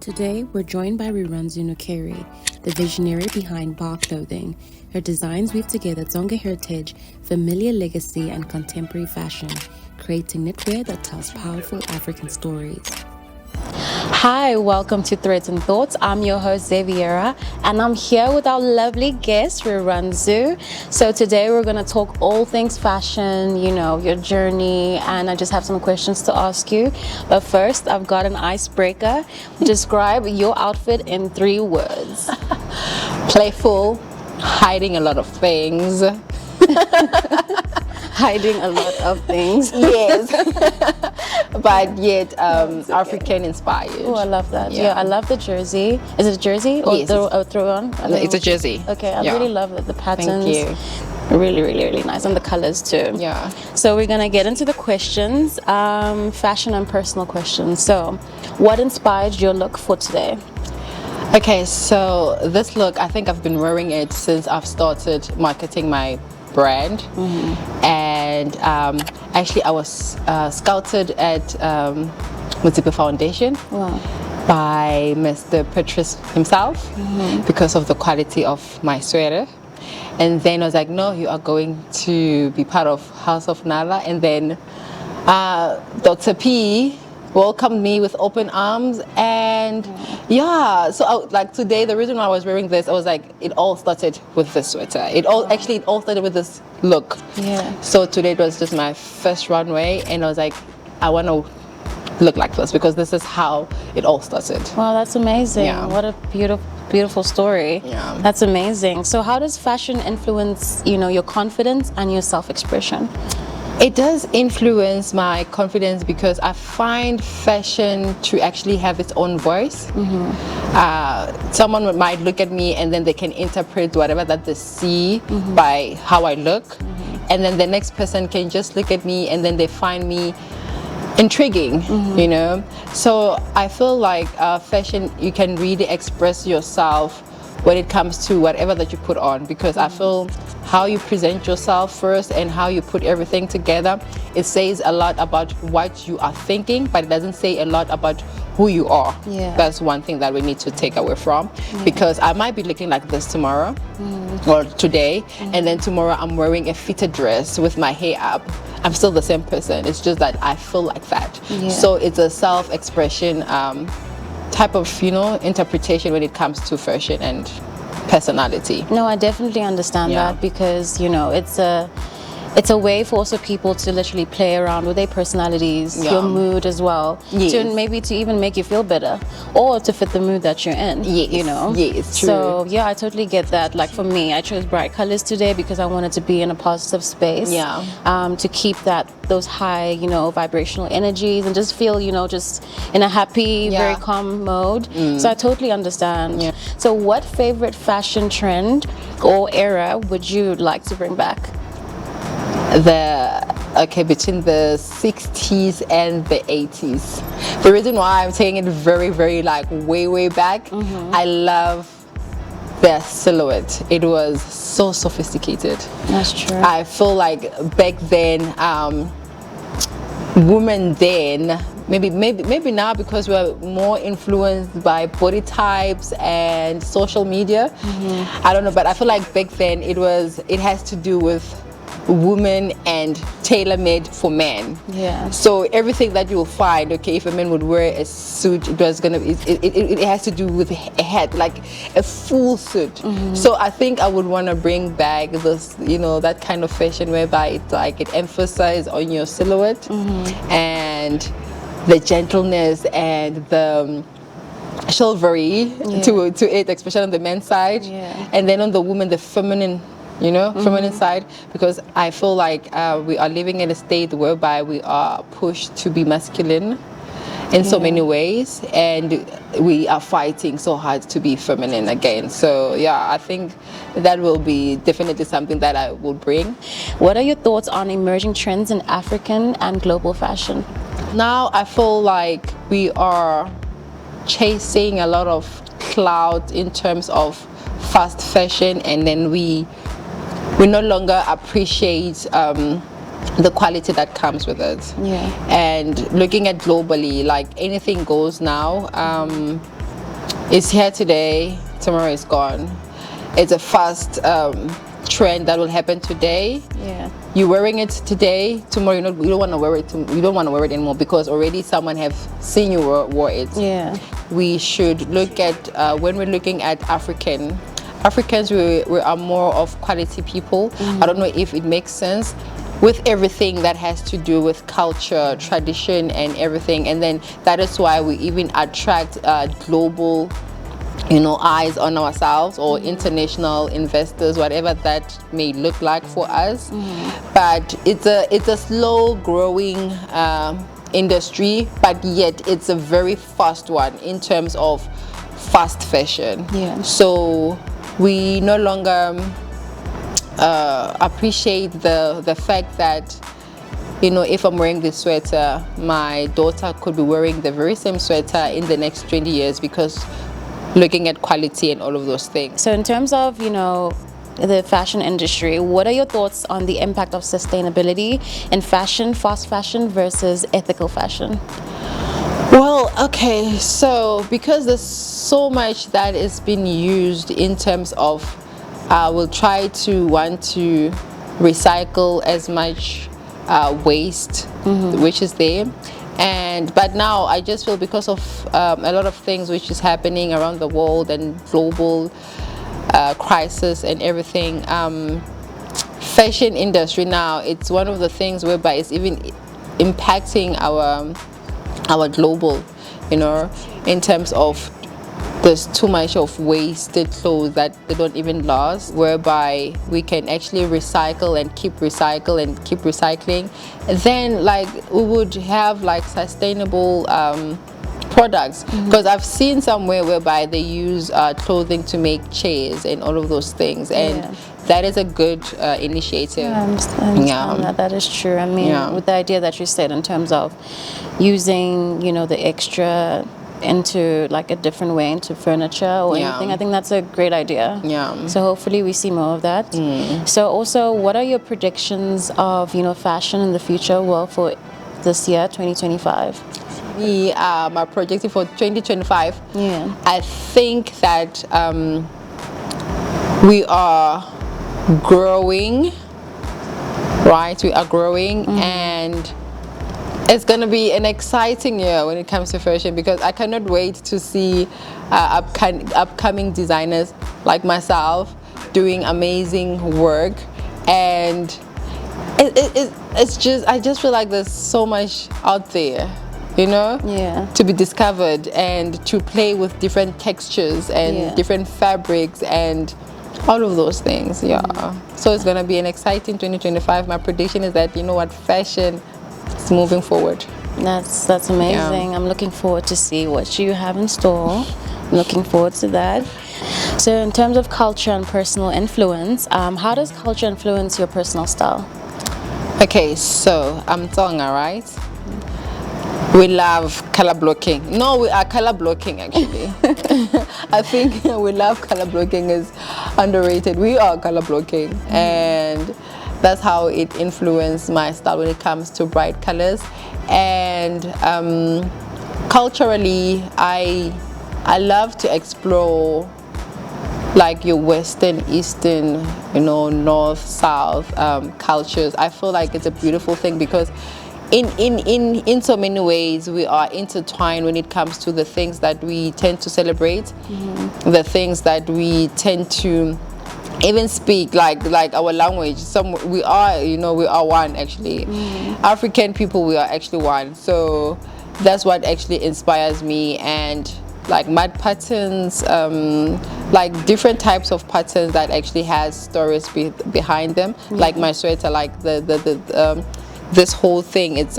Today, we're joined by Rirhandzu Nukeri, the visionary behind Bar Clothing. Her designs weave together Tsonga heritage, familiar legacy, and contemporary fashion, creating knitwear that tells powerful African stories. Hi, welcome to Threads and Thoughts. I'm your host, Xaviera, and I'm here with our lovely guest, Rirhandzu. So today we're going to talk all things fashion, your journey, and I just have some questions to ask you. But first, I've got an icebreaker. Describe your outfit in 3 words. Playful, hiding a lot of things. Hiding a lot of things. Yes. But yet African inspired. Oh, I love that. Yeah, I love the jersey. Is it a jersey or yes, throw on? It's a jersey. Okay, I really love it. The patterns. Thank you. Really, really, really nice. And the colors too. Yeah. So we're going to get into the questions, fashion and personal questions. So what inspired your look for today? Okay, so this look, I think I've been wearing it since I've started marketing my brand. And actually I was scouted at Mutipe Foundation by Mr. Petrus himself because of the quality of my sweater. And then I was like, no, you are going to be part of House of Nala. And then Dr. P welcomed me with open arms. And so like today, the reason why I was wearing this, I was like, it all started with this sweater. It all started with this look. Yeah. So today it was just my first runway, and I was like, I want to look like this because this is how it all started. Wow, that's amazing. Yeah. What a beautiful story. Yeah. That's amazing. So how does fashion influence, your confidence and your self-expression? It does influence my confidence because I find fashion to actually have its own voice. Someone might look at me and then they can interpret whatever that they see by how I look. And then the next person can just look at me and then they find me intriguing, So I feel like fashion, you can really express yourself when it comes to whatever that you put on, because I feel how you present yourself first and how you put everything together, it says a lot about what you are thinking, but it doesn't say a lot about who you are. That's one thing that we need to take away from, because I might be looking like this tomorrow or today, and then tomorrow I'm wearing a fitted dress with my hair up. I'm still the same person. It's just that I feel like that. So it's a self-expression type of interpretation when it comes to fashion and personality. No, I definitely understand that, because it's a way for also people to literally play around with their personalities, your mood as well, to maybe to even make you feel better or to fit the mood that you're in. Yes, true. So I totally get that. Like for me, I chose bright colors today because I wanted to be in a positive space, to keep those high vibrational energies and just feel just in a happy, very calm mode. So I totally understand. So what favorite fashion trend or era would you like to bring back? Between the 60s and the 80s. The reason why I'm taking it very, very way back, I love their silhouette. It was so sophisticated. That's true. I feel like back then, women then, maybe now because we're more influenced by body types and social media, I don't know, but I feel like back then it has to do with women and tailor-made for men. So everything that you'll find, if a man would wear a suit, it has to do with a hat, like a full suit. So I think I would want to bring back this, that kind of fashion whereby it emphasizes on your silhouette and the gentleness and the chivalry to it, especially on the men's side, and then on the woman, the feminine feminine side, because I feel like we are living in a state whereby we are pushed to be masculine in so many ways, and we are fighting so hard to be feminine again. So I think that will be definitely something that I will bring. What are your thoughts on emerging trends in African and global fashion? Now I feel like we are chasing a lot of clout in terms of fast fashion, and then we no longer appreciate the quality that comes with it. Yeah. And looking at globally, like anything goes now. It's here today, tomorrow is gone. It's a fast trend that will happen today. Yeah. You're wearing it today, tomorrow you don't want to wear it. You don't want to wear it anymore because already someone have seen you wore it. Yeah. We should look at when we're looking at Africans. We are more of quality people. I don't know if it makes sense with everything that has to do with culture, tradition, and everything. And then that is why we even attract global, eyes on ourselves, or international investors, whatever that may look like for us. But it's a slow growing industry, but yet it's a very fast one in terms of fast fashion. Yeah. So we no longer appreciate the fact that, if I'm wearing this sweater, my daughter could be wearing the very same sweater in the next 20 years because looking at quality and all of those things. So in terms of, the fashion industry, what are your thoughts on the impact of sustainability in fashion, fast fashion versus ethical fashion? Well, okay, so because there's so much that is being used in terms of we'll try to want to recycle as much waste which is there, but now I just feel because of a lot of things which is happening around the world and global crisis and everything, fashion industry now, it's one of the things whereby it's even impacting our global, in terms of there's too much of wasted clothes that they don't even last, whereby we can actually recycle and keep recycling, and then like we would have like sustainable products, because I've seen somewhere whereby they use clothing to make chairs and all of those things, and that is a good initiative. I understand that is true. I mean, with the idea that you said in terms of using, the extra into like a different way into furniture or anything, I think that's a great idea. So hopefully we see more of that. So also, what are your predictions of fashion in the future, well, for this year 2025? My projecting for 2025, I think that we are growing, right? We are growing, and it's going to be an exciting year when it comes to fashion, because I cannot wait to see upcoming designers like myself doing amazing work. And it's just, I just feel like there's so much out there, to be discovered, and to play with different textures and different fabrics and all of those things. So it's gonna be an exciting 2025. My prediction is that fashion is moving forward. That's amazing. I'm looking forward to see what you have in store. I'm looking forward to that. So in terms of culture and personal influence, how does culture influence your personal style? Okay, so I'm Tonga, right? We love color blocking. No, we are color blocking actually. I think we love color blocking is underrated. We are color blocking, and that's how it influenced my style when it comes to bright colors. And culturally, I love to explore like your Western, Eastern, North, South cultures. I feel like it's a beautiful thing, because in so many ways we are intertwined when it comes to the things that we tend to celebrate, the things that we tend to even speak, like our language. We are one actually. African people, we are actually one. So that's what actually inspires me. And like mud patterns, like different types of patterns that actually has stories behind them. Like my sweater, like this whole thing, it's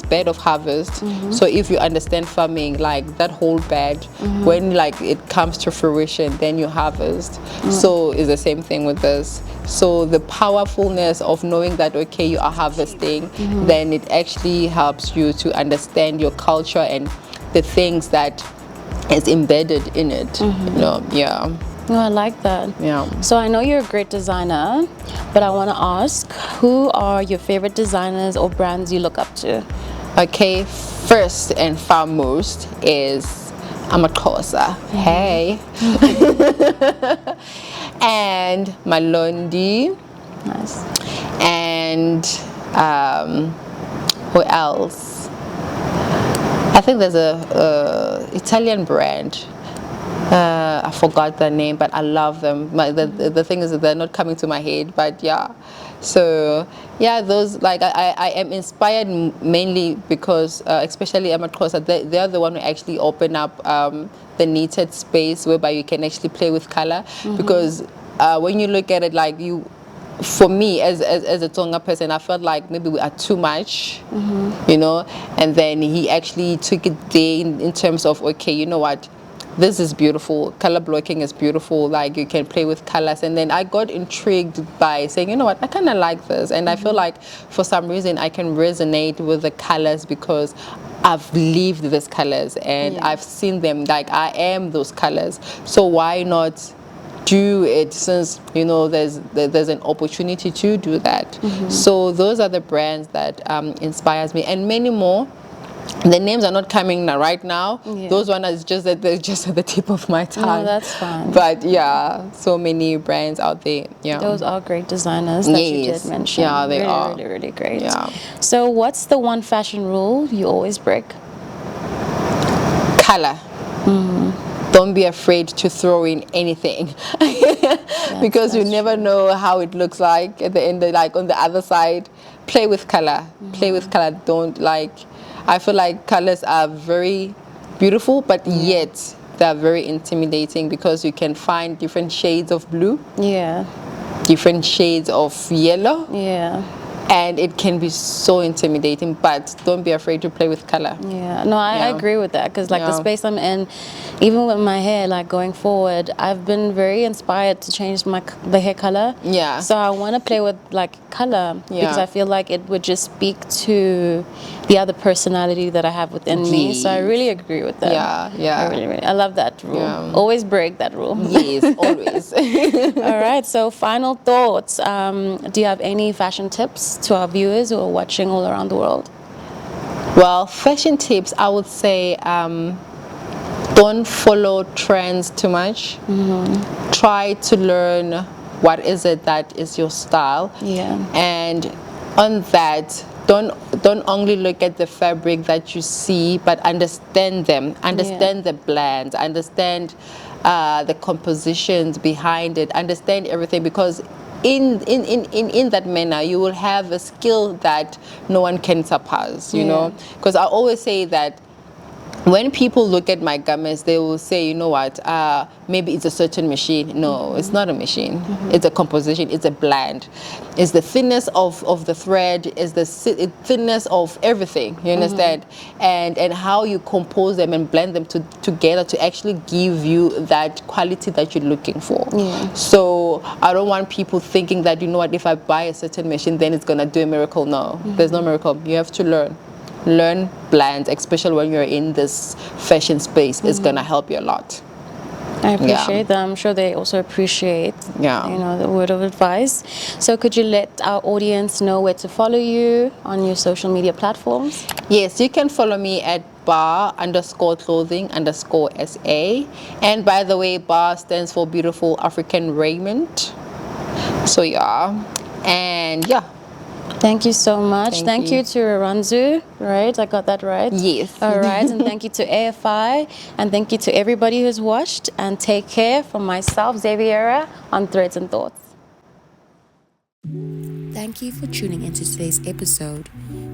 bed of harvest. So if you understand farming, like that whole bed, when like it comes to fruition, then you harvest. So it's the same thing with this. So the powerfulness of knowing that, okay, you are harvesting, then it actually helps you to understand your culture and the things that is embedded in it. Oh, I like that. So I know you're a great designer, but I want to ask, who are your favorite designers or brands you look up to? Okay, first and foremost is I'm a Xhosa. Hey. And Malondi. Nice. And who else? I think there's a Italian brand. I forgot the name, but I love them. The thing is that they're not coming to my head, but yeah. So yeah, those, like, I am inspired mainly because especially Emma Xhosa, they're the one who actually open up the knitted space whereby you can actually play with color. Because when you look at it, like, for me as a Tonga person, I felt like maybe we are too much, you know. And then he actually took it there in terms of, okay, you know what, this is beautiful, color blocking is beautiful, like you can play with colors. And then I got intrigued by saying, you know what, I kind of like this. And I feel like for some reason I can resonate with the colors because I've lived these colors and I've seen them, like I am those colors. So why not do it, since you know there's an opportunity to do that. So those are the brands that inspires me, and many more. The names are not coming now, right now. Those ones are just that they're just at the tip of my tongue. No, that's fine. But yeah, so many brands out there. Yeah, those are great designers that you did mention. Yeah, they are really, really great. Yeah. So what's the one fashion rule you always break? Color. Don't be afraid to throw in anything because you never know how it looks like at the end, like on the other side. Play with color. Play with color. Don't, like, I feel like colors are very beautiful, but yet they're very intimidating because you can find different shades of blue, different shades of yellow, and it can be so intimidating. But don't be afraid to play with color. I agree with that, because like the space I'm in, even with my hair, like going forward, I've been very inspired to change the hair color. So I want to play with like color because I feel like it would just speak to the other personality that I have within me. So I really agree with that. I love that rule. Always break that rule. Yes, always. All right, so final thoughts. Do you have any fashion tips to our viewers who are watching all around the world? Well, fashion tips, I would say don't follow trends too much. Try to learn what is it that is your style. And on that, don't only look at the fabric that you see, but understand them, understand the blends, understand the compositions behind it, understand everything, because in that manner you will have a skill that no one can surpass, you know. Because I always say that when people look at my garments, they will say, you know what, maybe it's a certain machine. No, it's not a machine. It's a composition. It's a blend. It's the thinness of the thread. It's the thinness of everything. You understand? And how you compose them and blend them together to actually give you that quality that you're looking for. So I don't want people thinking that, you know what, if I buy a certain machine, then it's gonna do a miracle. No, there's no miracle. You have to learn blends, especially when you're in this fashion space. It's gonna help you a lot. I appreciate that. I'm sure they also appreciate you know, the word of advice. So could you let our audience know where to follow you on your social media platforms? Yes, you can follow me at bar_clothing_SA. And by the way, bar stands for Beautiful African Raiment. So and thank you so much. Thank you to Rirhandzu, right? I got that right? Yes. All right, and thank you to AFI, and thank you to everybody who's watched, and take care from myself, Xaviera, on Threads and Thoughts. Thank you for tuning into today's episode.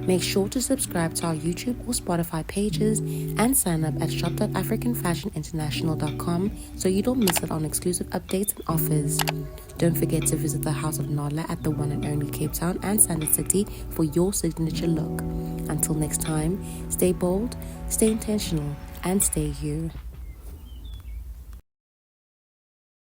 Make sure to subscribe to our YouTube or Spotify pages and sign up at shop.africanfashioninternational.com so you don't miss out on exclusive updates and offers. Don't forget to visit the House of Nala at the one and only Cape Town and Sandton City for your signature look. Until next time, stay bold, stay intentional, and stay you.